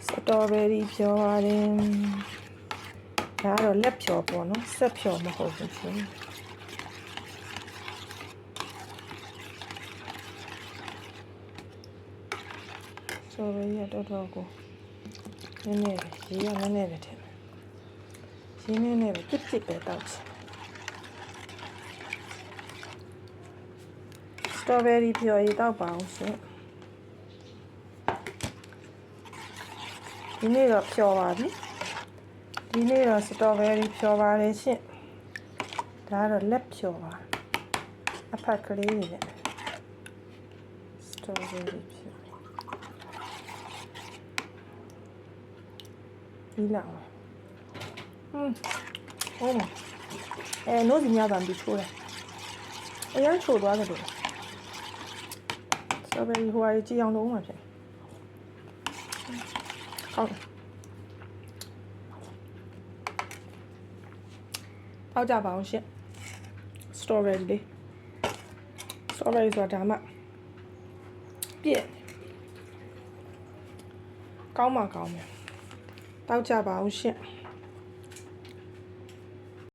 စတော်ဘယ်ရီဖြောပါတယ်ဒါကတော့လက်ဖြောပေါ့နော်ဆက်ဖြောမဟုတ်ဘူးရှင်ဆိုတော့ရတော့ကိုနည်းနည်းရေးရနည်းနည်းပဲထည့်ရင်းနည်းနည်းပဲတစ်တစ်ပဲတောက်ချင်စတော်ဘယ်ရီဖြောရေးတောက်ပါအောင်ရှင်ဒီနေ့တော့ဖြောပါပြီဒီနေ့တော့စတော်ဘယ်ရီဖြောပါတယ်ရှင်ဒါကတော့လက်ဖြောပါအဖက်ကလေးတွေနဲ့စတော်ဘယ်ရီဖြောဒီလောက်ဟုတ်နိုးစီများပါပြီးချိုးတယ်အရင်ချိုးသွားတယ်လို့စတော်ဘယ်ရီဟိုဟာကြီးအောင်လုံးမှာဖြစ်ဟုတ်ပေါက်ကြပါအောင်ရှင်စတော်ဘယ်ရီလေးစတော်ဘယ်ရီဆိုတာဒါမှပြည့်ကောင်းမှကောင်းမယ်တောက်ကြပါအောင်ရှင်